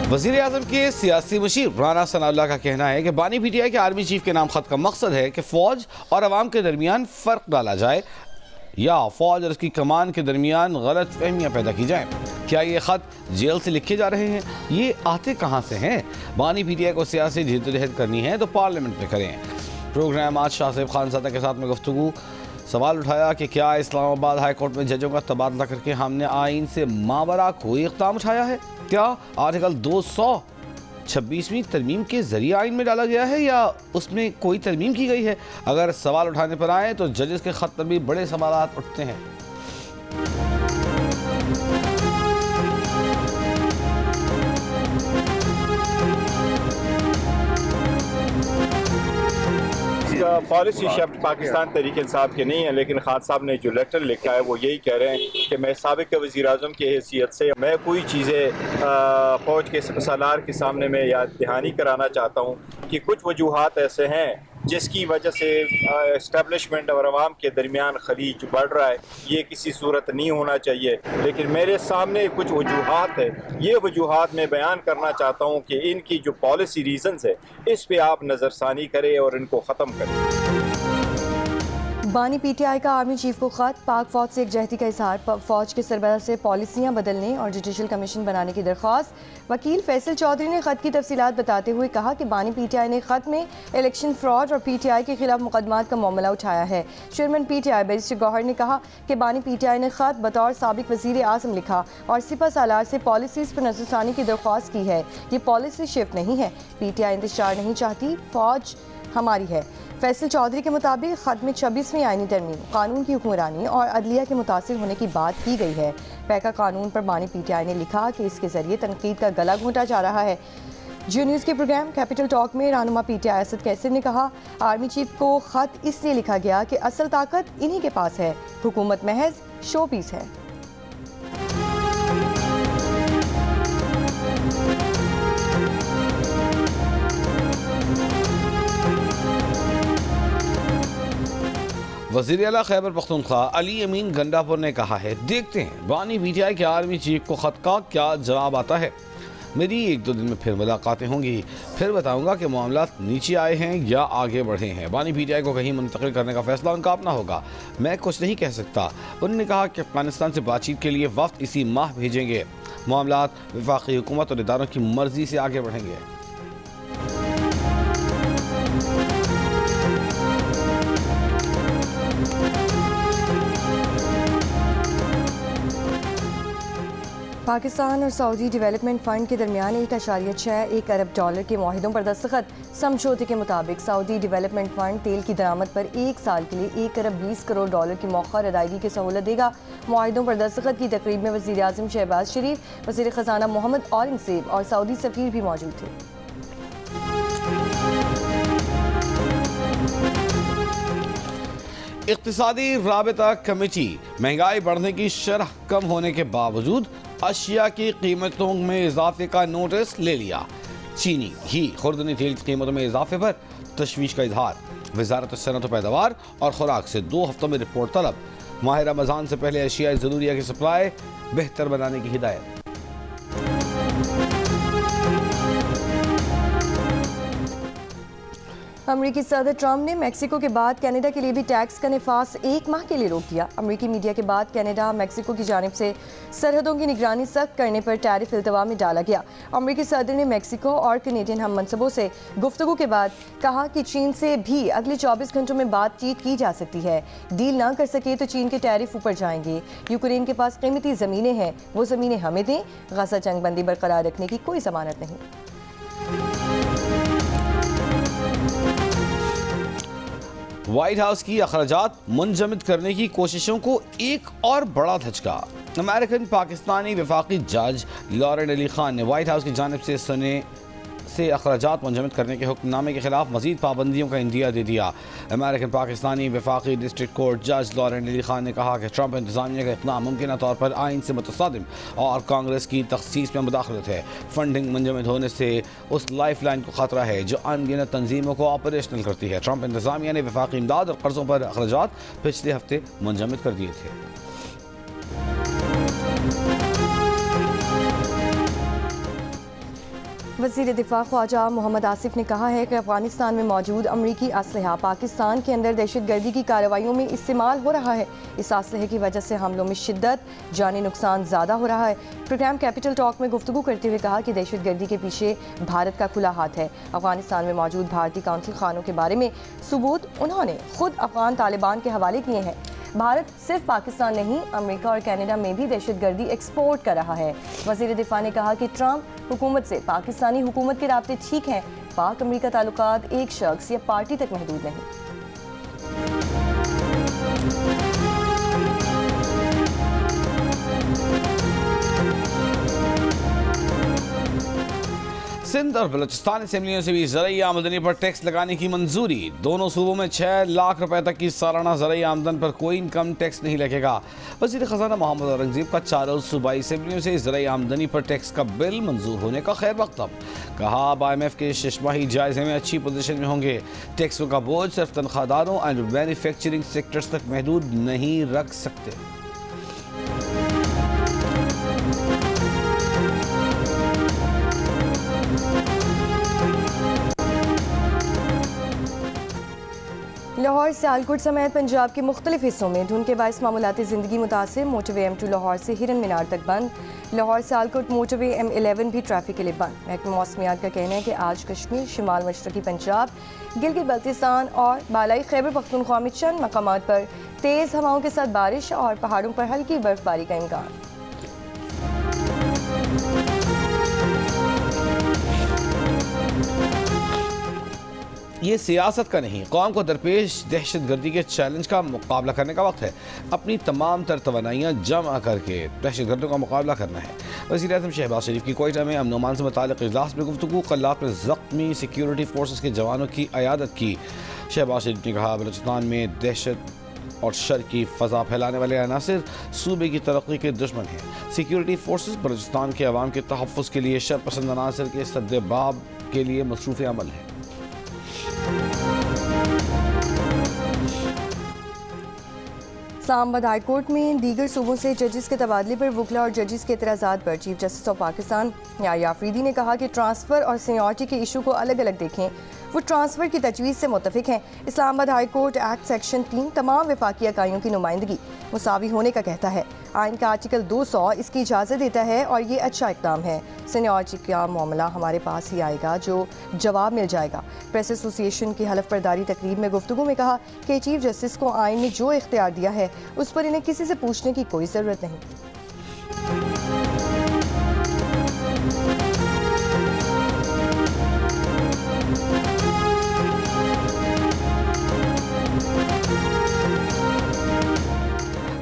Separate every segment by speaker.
Speaker 1: वज़ीर आज़म के सियासी मुशीर राना सनाउल्लाह का कहना है कि बानी पीटीआई के आर्मी चीफ के नाम खत का मकसद है कि फ़ौज और अवाम के दरमियान फ़र्क डाला जाए या फ़ौज और उसकी कमान के दरमियान गलत फहमियाँ पैदा की जाएँ। क्या ये ख़त जेल से लिखे जा रहे हैं? ये आते कहाँ से हैं? बानी पीटीआई को सियासी जद्दोजहद करनी है तो पार्लियामेंट में करें। प्रोग्राम आज शाहसेब खानज़ादा के साथ में गुफ्तगू। सवाल उठाया कि क्या इस्लामाबाद हाई कोर्ट में जजों का तबादला करके हमने आइन से मावरा कोई इक़दाम उठाया है? क्या आर्टिकल 226वीं तरमीम के जरिए आइन में डाला गया है या उसमें कोई तरमीम की गई है? अगर सवाल उठाने पर आए तो जजेस के खत पर भी बड़े सवाल उठते हैं।
Speaker 2: पॉलिसी शब्द पाकिस्तान तहरीक इंसाफ के नहीं है, लेकिन खान साहब ने जो लेटर लिखा है वो यही कह रहे हैं कि मैं साबिक वज़ीर आज़म की हैसियत से मैं कोई चीज़ें फ़ौज के सलार के सामने में याद दहानी कराना चाहता हूँ कि कुछ वजूहात ऐसे हैं जिसकी वजह से इस्टेब्लिशमेंट और अवाम के दरमियान खलीज बढ़ रहा है। ये किसी सूरत नहीं होना चाहिए, लेकिन मेरे सामने कुछ वजूहात है, ये वजूहात मैं बयान करना चाहता हूँ कि इनकी जो पॉलिसी रीजंस है इस पे आप नज़रसानी करें और इनको ख़त्म करें।
Speaker 3: बानी पीटीआई का आर्मी चीफ को खत, पाक फौज से एकजहती का इजहार, फौज के सरबराह से पॉलिसियां बदलने और जुडिशल कमीशन बनाने की दरख्वास्त। वकील फैसल चौधरी ने खत की तफसीलात बताते हुए कहा कि बानी पीटीआई ने खत में इलेक्शन फ्रॉड और पीटीआई के खिलाफ मुकदमात का मामला उठाया है। चेयरमैन पीटीआई बैरिस्टर गौहर ने कहा कि बानी पीटीआई ने खत बतौर साबिक वज़ीर आज़म लिखा और सिपह सालार से पॉलिसीज़ पर नज़रसानी की दरख्वास्त की है। ये पॉलिसी शिफ्ट नहीं है, पीटीआई इंतशार नहीं चाहती, फौज हमारी है। फैसल चौधरी के मुताबिक खत में 26वीं आईनी तरमीम, कानून की हुक्मरानी और अदलिया के मुतासिर होने की बात की गई है। पैका कानून पर बानी पीटीआई ने लिखा कि इसके जरिए तनकीद का गला घोंटा जा रहा है। जियो न्यूज़ के प्रोग्राम कैपिटल टॉक में रहनुमा पीटीआई असद कैसर ने कहा, आर्मी चीफ को खत इसलिए लिखा गया कि असल ताकत इन्हीं के पास है, हुकूमत महज शो पीस है।
Speaker 1: वज़ीर आला खैबर पख्तूनख्वा अली अमीन गंडापुर ने कहा है, देखते हैं बानी पीटीआई के आर्मी चीफ को खत का क्या जवाब आता है। मेरी 1-2 दिन में फिर मुलाकातें होंगी, फिर बताऊंगा कि मामला नीचे आए हैं या आगे बढ़े हैं। बानी पीटीआई को कहीं मुंतकिल करने का फैसला उनका अपना होगा, मैं कुछ नहीं कह सकता। उन्होंने कहा कि अफगानिस्तान से बातचीत के लिए वफ्द इसी माह भेजेंगे। मामला वफाकी हुकूमत और इदारों की मर्जी से आगे बढ़ेंगे।
Speaker 3: पाकिस्तान और सऊदी डेवलपमेंट फ़ंड के दरमियान 1.61 अरब डॉलर के मुआहिदों पर दस्तखत। समझौते के मुताबिक सऊदी डेवलपमेंट फ़ंड तेल की दरामद पर 1 साल के लिए 1 अरब 20 करोड़ डॉलर की मौखर अदायगी की सहूलत देगा। मुआहिदों पर दस्तखत की तकरीब में वज़ीर आज़म शहबाज शरीफ, वज़ीर ख़जाना मोहम्मद औरंगज़ेब और सऊदी सफ़ीर भी मौजूद थे।
Speaker 1: इक़्तिसादी राबिता कमेटी महंगाई बढ़ने की शरह कम होने के बावजूद अशिया की कीमतों में इजाफे का नोटिस ले लिया। चीनी, घी, खुर्दनी तेल की कीमतों में इजाफे पर तशवीश का इजहार। वज़ारत सनअत व पैदावार और खुराक से 2 हफ्तों में रिपोर्ट तलब। माह रमज़ान से पहले अशियाई ज़रूरिया की सप्लाई बेहतर बनाने की हिदायत।
Speaker 3: अमरीकी सदर ट्रंप ने मेक्सिको के बाद कनाडा के लिए भी टैक्स का नफाज 1 माह के लिए रोक दिया। अमरीकी मीडिया के बाद कनाडा मेक्सिको की जानिब से सरहदों की निगरानी सख्त करने पर टैरिफ इल्तवा में डाला गया। अमरीकी सदर ने मेक्सिको और कनेडियन हम मनसबों से गुफ्तगू के बाद कहा कि चीन से भी अगले 24 घंटों में बातचीत की जा सकती है। डील ना कर सके तो चीन के टैरिफ ऊपर जाएंगे। यूक्रेन के पास कीमती ज़मीनें हैं, वो ज़मीनें हमें दें। गजा जंगबंदी बरकरार रखने की कोई ज़मानत नहीं।
Speaker 1: व्हाइट हाउस की अखराजात मुंजमद करने की कोशिशों को एक और बड़ा धचका। अमेरिकन पाकिस्तानी वफाकी जज लॉरेन अली खान ने व्हाइट हाउस की जानिब से सुने से अखराजात मुंजमद करने के हुक्मनामे के खिलाफ मजीद पाबंदियों का इंदिया दे दिया। अमेरिकन पाकिस्तानी वफाकी डिस्ट्रिक्ट कोर्ट जज लॉरेन अली खान ने कहा कि ट्रंप इंतजामिया का इक़दाम मुमकिन तौर पर आइन से मुतसादिम और कांग्रेस की तखसीस में मुदाखलत है। फंडिंग मुंजमद होने से उस लाइफ लाइन को खतरा है जो अनगिनत तंजीमों को ऑपरेशनल करती है। ट्रंप इंतजामिया ने वफाकी इमदाद और कर्जों पर अखराजात पिछले हफ्ते मुंजमद कर दिए थे।
Speaker 3: वज़ीर दिफा ख्वाजा मोहम्मद आसिफ ने कहा है कि अफगानिस्तान में मौजूद अमरीकी असलहा पाकिस्तान के अंदर दहशतगर्दी की कार्रवाइयों में इस्तेमाल हो रहा है। इस असलहे की वजह से हमलों में शिद्दत, जानी नुकसान ज़्यादा हो रहा है। प्रोग्राम कैपिटल टॉक में गुफ्तगू करते हुए कहा कि दहशतगर्दी के पीछे भारत का खुला हाथ है। अफगानिस्तान में मौजूद भारतीय काउंसिल खानों के बारे में सबूत उन्होंने खुद अफगान तालिबान के हवाले किए हैं। भारत सिर्फ पाकिस्तान नहीं, अमेरिका और कनाडा में भी दहशतगर्दी एक्सपोर्ट कर रहा है। वज़ीर दिफा ने कहा कि ट्रंप हुकूमत से पाकिस्तानी हुकूमत के राब्ते ठीक हैं, पाक अमेरिका ताल्लुकात एक शख्स या पार्टी तक महदूद नहीं।
Speaker 1: सिंध और बलूचिस्तान असेंबलियों से भी ज़रई आमदनी पर टैक्स लगाने की मंजूरी। दोनों सूबों में 6 लाख रुपए तक की सालाना ज़रई आमदन पर कोई इनकम टैक्स नहीं लगेगा। वज़ीर ख़जाना मोहम्मद औरंगज़ेब का 4 सूबाई असेंबलियों से ज़रई आमदनी पर टैक्स का बिल मंजूर होने का खैर मकदम। कहा अब IMF के 6 माही जायजे में अच्छी पोजीशन में होंगे। टैक्सों का बोझ सिर्फ तनख्वाहदारों और मैन्युफैक्चरिंग सेक्टर्स तक महदूद नहीं रख सकते।
Speaker 3: लाहौर सियालकोट समेत पंजाब के मुख्तलिफ हिस्सों में धुंध के बायस मामूलाती ज़िंदगी मुतासिर। मोटरवे M2 लाहौर से हिरन मीनार तक बंद। लाहौर सियालकोट मोटरवे M11 भी ट्रैफिक के लिए बंद। महकमा मौसमियात का कहना है कि आज कश्मीर, शिमाल मशरकी पंजाब, गिलगित बल्तिस्तान और बालाई खैबर पख्तूनख्वा में चंद मकामात पर तेज़ हवाओं के साथ बारिश और पहाड़ों पर हल्की बर्फबारी का इम्कान।
Speaker 1: ये सियासत का नहीं, कौम को दरपेश दहशतगर्दी के चैलेंज का मुकाबला करने का वक्त है। अपनी तमाम तर तवानाइयाँ जमा करके दहशतगर्दों का मुकाबला करना है। वज़ीर आज़म शहबाज शरीफ की कोयटा में अमन अमान से मुताल्लिक़ इजलास में गुफ्तगू। कल्लात में ज़ख्मी सिक्योरिटी फोर्सेस के जवानों की अयादत की। शहबाज शरीफ ने कहा बलूचिस्तान में दहशत और शर की फ़ज़ा फैलाने वाले अनासिर सूबे की तरक्की के दुश्मन हैं। सिक्योरिटी फोर्सेस बलूचिस्तान के अवाम के तहफ़्फ़ुज़ के लिए शर पसंद अनासिर के सद्देबाब के लिए मसरूफ़ अमल है।
Speaker 3: इस्लामाबाद हाई कोर्ट में दीगर सूबों से जजेस के तबादले पर वकला और जजेस के एतराज़ात पर chief justice of Pakistan Yahya Afridi ने कहा कि ट्रांसफ़र और सीनियरिटी के इशू को अलग अलग देखें। वो ट्रांसफ़र की तजवीज़ से मुतफिक हैं। Islamabad high court act section 3 तमाम वफाकी इकाइयों की नुमाइंदगी मुसावी होने का कहता है। आइन का आर्टिकल 200 इसकी इजाज़त देता है और ये अच्छा इक़दाम है। सीनियरिटी का मामला हमारे पास ही आएगा जो जवाब मिल जाएगा। प्रेस एसोसिएशन की हलफ बर्दारी तकरीब में गुफ्तगू में कहा कि चीफ जस्टिस को आइन ने जो इख्तियार दिया है उस पर इन्हें किसी से पूछने की कोई ज़रूरत नहीं।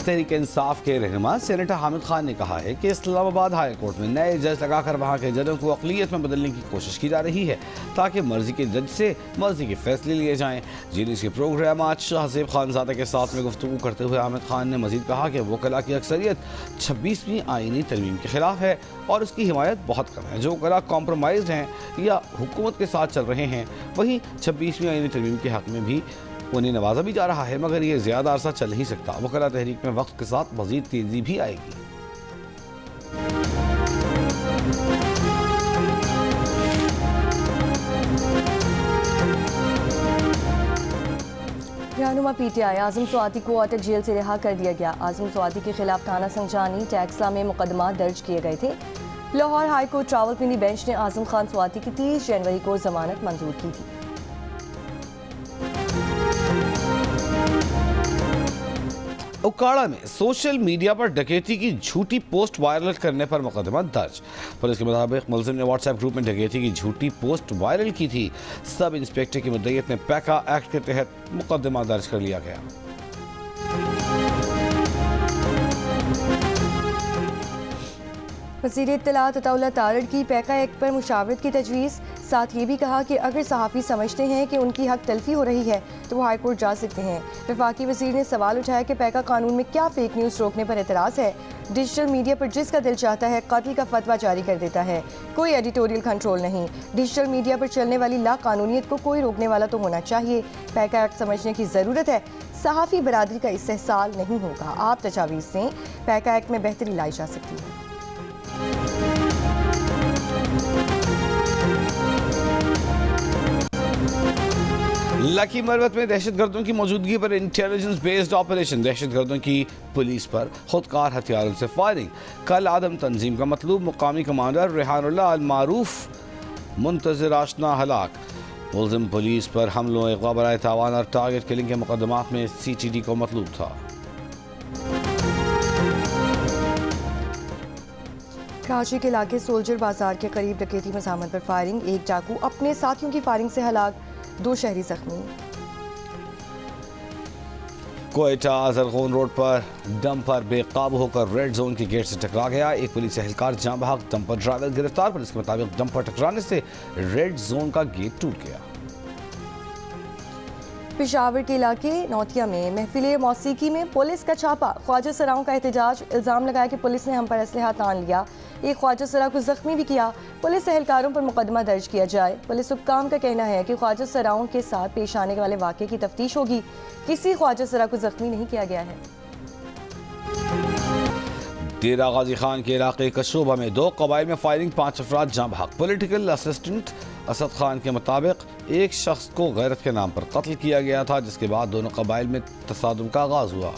Speaker 1: तहरीक इंसाफ के रहनुमा सेनेटर हामिद खान ने कहा है कि इस्लामाबाद हाई कोर्ट में नए जज लगाकर वहाँ के जजों को अक़लियत में बदलने की कोशिश की जा रही है ताकि मर्जी के जज से मर्जी के फैसले लिए जाएँ। जीनीस के प्रोग्राम आज शाहज़ेब खानज़ादा के साथ में गुफ्तगू करते हुए हामिद खान ने मजीद कहा कि वकला की अक्सरियत 26वीं आइनी तरमीम के खिलाफ है और उसकी हिमायत बहुत कम है। जो वकला कॉम्प्रोमाइज़ हैं या हुकूमत के साथ चल रहे हैं वहीं 26वीं आइनी तरमीम के हक़ में भी उन्हें नवाजा भी जा रहा है, मगर ये ज़्यादा अरसा चल नहीं सकता। वकला तहरीक में वक्त के साथ मज़ीद तेज़ी भी आएगी।
Speaker 3: रहनुमा PTI आज़म स्वाति को अटक जेल से रिहा कर दिया गया। आज़म स्वाति के खिलाफ थाना संजानी टैक्सला में मुकदमा दर्ज किए गए थे। Lahore high court Rawalpindi bench ने आज़म खान स्वाति की 30 जनवरी को जमानत मंजूर की थी।
Speaker 1: उकाड़ा में सोशल मीडिया पर डकैती की झूठी पोस्ट वायरल करने पर मुकदमा दर्ज। पुलिस के मुताबिक मुलजिम ने व्हाट्सएप ग्रुप में डकैती की झूठी पोस्ट वायरल की थी। सब इंस्पेक्टर की मुद्दईयत में पैका एक्ट के तहत मुकदमा दर्ज कर लिया गया।
Speaker 3: वज़ीर इत्तलात अताउल्लाह तारड़ की पैका एक्ट पर मुशावरत की तजवीज़। साथ ये भी कहा कि अगर सहाफ़ी समझते हैं कि उनकी हक तलफी हो रही है तो वो हाई कोर्ट जा सकते हैं। वफाकी वज़ीर ने सवाल उठाया कि पैका कानून में क्या फ़ेक न्यूज़ रोकने पर एतराज़ है। डिजिटल मीडिया पर जिसका दिल चाहता है कत्ल का फतवा जारी कर देता है, कोई एडिटोरियल कंट्रोल नहीं। डिजिटल मीडिया पर चलने वाली लाकानूनियत को कोई रोकने वाला तो होना चाहिए। पैका एक्ट समझने की ज़रूरत है। सहाफ़ी बरादरी का इस्तेहसाल नहीं होगा। आप तजावीज़ दें, पैका एक्ट में बेहतरी लाई जा सकती है।
Speaker 1: लकी मरवत में दहशतगर्दों की मौजूदगी पर इंटेलिजेंस बेस्ड ऑपरेशन, दहशतगर्दों की पुलिस पर खुदकार हथियारों से फायरिंग। कल आदम तंजीम का मतलूब मुकामी कमांडर रेहानुल्लाह अल मारूफ मुंतज़िर आशना हलाक। मुल्ज़िम पुलिस पर हमलों, अगवा बराए तावान और टारगेट किलिंग के मुकदमात में CTD को मतलूब था।
Speaker 3: कराची के इलाके सोल्जर बाजार के करीब डकैती मज़ामत पर फायरिंग, एक डाकू अपने साथियों की फायरिंग से हलाक, 2 शहरी जख्मी।
Speaker 1: कोयटा जरगोन रोड पर डंपर बेकाबू होकर रेड जोन के गेट से टकरा गया, एक पुलिस एहलकार जाँ बहक, डंपर ड्राइवर गिरफ्तार। पुलिस के मुताबिक डंपर टकराने से रेड जोन का गेट टूट गया।
Speaker 3: पेशावर के इलाके नौतिया में महफिल मौसीकी में पुलिस का छापा, ख्वाजा सराओं का एहतजाज, इल्ज़ाम लगाया कि पुलिस ने हम पर असलहा तान लिया, एक ख्वाजा सरा को जख्मी भी किया, पुलिस एहलकारों पर मुकदमा दर्ज किया जाए। पुलिस हुक्काम का कहना है कि ख्वाजा सराओं के साथ पेश आने वाले वाक़े की तफ्तीश होगी, किसी ख्वाजा सरा को जख्मी नहीं किया गया है।
Speaker 1: डेरा गाजी खान के इलाके कशोबा में 2 कबाइल में फायरिंग, 5 अफराद जाँ बहक। पॉलिटिकल असिस्टेंट असद खान के मुताबिक एक शख्स को गैरत के नाम पर कत्ल किया गया था, जिसके बाद दोनों कबाइल में तसादुम का आगाज हुआ।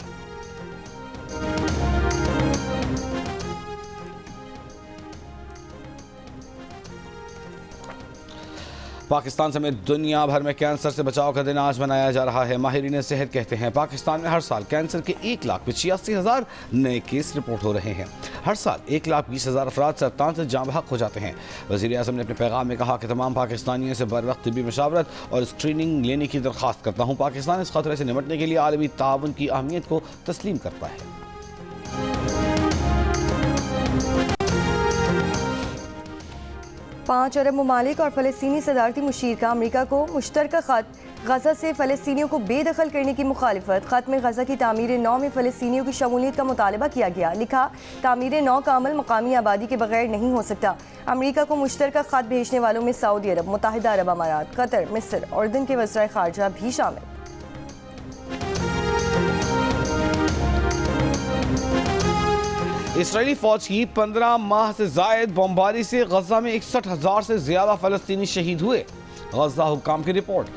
Speaker 1: पाकिस्तान समेत दुनिया भर में कैंसर से बचाव का दिन आज मनाया जा रहा है। माहिरीन सेहत कहते हैं पाकिस्तान में हर साल कैंसर के 1,85,000 नए केस रिपोर्ट हो रहे हैं। हर साल 1,20,000 अफराद सरतान से जाँ बहक हो जाते हैं। वज़ीर आज़म ने अपने पैगाम में कहा कि तमाम पाकिस्तानियों से बर वक्त तिब्बी मशावरत और स्क्रीनिंग लेने की दरख्वास्त करता हूँ। पाकिस्तान इस खतरे से निपटने के लिए आलमी ताउन की अहमियत को तस्लीम करता है।
Speaker 3: 5 अरब ममालिक और फ़लस्तीनी सदारती मुशीर का अमरीका को मुश्तरका ख़त, गज़ा से फ़लस्तीनियों को बेदखल करने की मुखालिफत। ख़त में गज़ा की तामीर नौ में फ़लस्तीनियों की शमूलियत का मुतालबा किया गया। लिखा, तामीर नौ का अमल मकामी आबादी के बगैर नहीं हो सकता। अमरीका को मुश्तरका ख़त भेजने वालों में सऊदी अरब, मुत्तहिदा अरब अमारात, कतर, मिस्र, उर्दन के वज़ीर ख़ारजा भी शामिल।
Speaker 1: इसराइली फौज की 15 माह से जायद बमबारी से गजा में 61,000 से ज्यादा फलस्तीनी शहीद हुए। गजा हुक्काम की रिपोर्ट,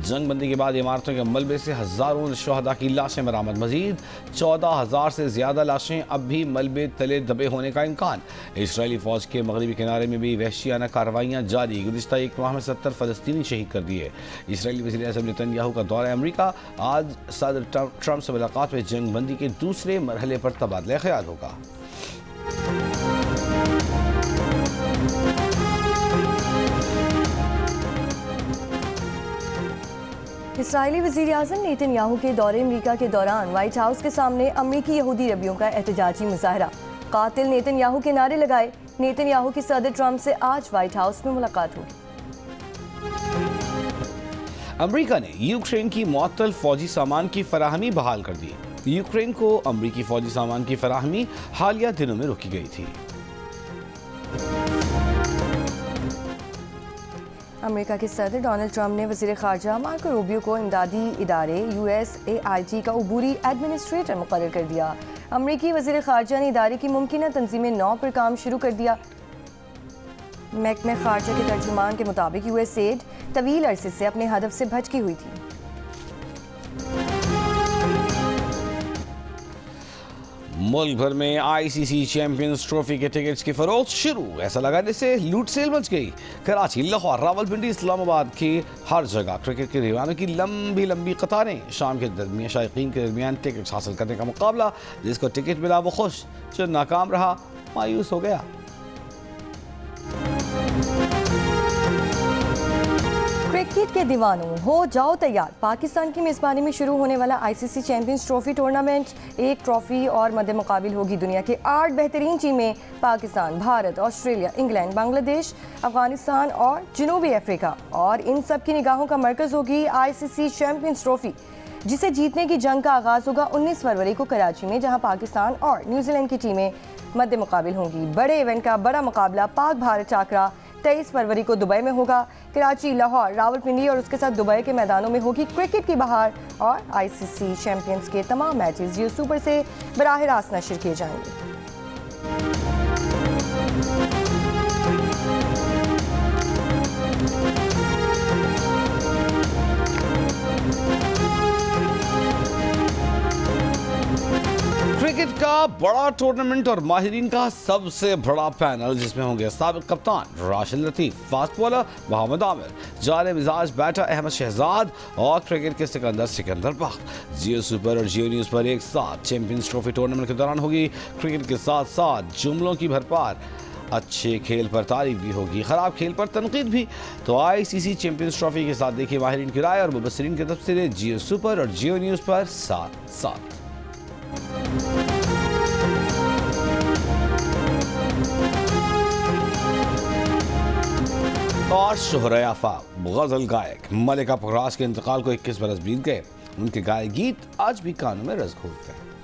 Speaker 1: जंग बंदी के बाद इमारतों के मलबे से हजारों शहदा की लाशें बरामद। मजीद 14,000 से ज्यादा लाशें अब भी मलबे तले दबे होने का इम्कान। इसराइली फौज के मगरबी किनारे में भी वहशियाना कार्रवाइयाँ जारी। गुज़िश्ता एक माह में 70 फलस्तीनी शहीद कर दिए। इसराइली वज़ीर आज़म नेतन्याहू का दौरा अमरीका, आज सदर ट्रंप से मुलाकात में जंग बंदी के दूसरे मरहले पर तबादला ख्याल होगा।
Speaker 3: इसराइली वज़ीर आज़म नेतन्याहू के दौरे अमरीका के दौरान व्हाइट हाउस के सामने अमरीकी यहूदी रबियों का एहतजाजी मुजाहरा। कातिल नेतन्याहू के नारे लगाए। नेतन्याहू की सदर ट्रंप से आज व्हाइट हाउस में मुलाकात होगी।
Speaker 1: अमरीका ने यूक्रेन की मुअत्तल फौजी सामान की फराहमी बहाल कर दी। यूक्रेन को अमरीकी फौजी सामान की फराहमी हालिया दिनों में रोकी गई थी।
Speaker 3: अमेरिका के सदर डोनाल्ड ट्रंप ने वज़ीर ख़ारजा मार्को रूबियो को इमदादी इदारे USAID का उबूरी एडमिनिस्ट्रेटर मुकर्रर कर दिया। अमरीकी वज़ीर ख़ारजा ने इदारे की मुमकिन तंजीम 9 पर काम शुरू कर दिया। महकमे ख़ारजा के तर्जुमान के मुताबिक USAID तवील अरसे से अपने हदफ से भटकी हुई थी।
Speaker 1: मुल्क भर में ICC चैंपियंस ट्रॉफी के टिकट्स की फरोख्त शुरू। ऐसा लगाने से लूट सेल मच गई। कराची, लाहौर, रावलपिंडी, इस्लामाबाद की हर जगह क्रिकेट के दीवानों की लंबी लंबी कतारें। शाम के दरमियान शायकीन के दरमियान टिकट हासिल करने का मुकाबला। जिसको टिकट मिला वो खुश, जो नाकाम रहा मायूस हो गया।
Speaker 3: क्रिकेट के दीवानों, हो जाओ तैयार। पाकिस्तान की मेज़बानी में शुरू होने वाला ICC चैंपियंस ट्रॉफी टूर्नामेंट एक ट्रॉफी और मद्दे मुकाबिल होगी दुनिया के 8 बेहतरीन टीमें। पाकिस्तान, भारत, ऑस्ट्रेलिया, इंग्लैंड, बांग्लादेश, अफगानिस्तान और जनूबी अफ्रीका। और इन सब की निगाहों का मरकज़ होगी ICC चैंपियंस ट्रॉफी, जिसे जीतने की जंग का आगाज़ होगा 19 फरवरी को कराची में, जहां पाकिस्तान और न्यूजीलैंड की टीमें मद्दे मुकाबिल होंगी। बड़े इवेंट का बड़ा मुकाबला पाक भारत टाकरा 23 फरवरी को दुबई में होगा। कराची, लाहौर, रावलपिंडी और उसके साथ दुबई के मैदानों में होगी क्रिकेट की बहार। और ICC चैंपियंस के तमाम मैचेस जियो सुपर से बराह रास्त नशर किए जाएंगे।
Speaker 1: बड़ा टूर्नामेंट और माहिरीन का सबसे बड़ा पैनल, जिसमें होंगे साबिक कप्तान राशिद लतीफ, फास्ट बॉलर मोहम्मद आमिर, जाले मिजाज बैटर अहमद शहजाद और क्रिकेट के सिकंदर बख्त। जियो सुपर और जियो न्यूज़ पर एक साथ चैंपियंस ट्रॉफी टूर्नामेंट के दौरान होगी क्रिकेट के साथ साथ जुमलों की भरपार। अच्छे खेल पर तारीफ भी होगी, खराब खेल पर तनकीद भी। तो आईसीसी चैंपियंस ट्रॉफी के साथ देखिए माहिरीन की राय और मुबस्सिरीन के तबसरे जियो सुपर और जियो न्यूज़ पर साथ साथ। और शोहरयाफा गजल गायक मलिका पुखराज के इंतकाल को 21 बरस बीत गए। उनके गाए गीत आज भी कानों में रस घोलते हैं।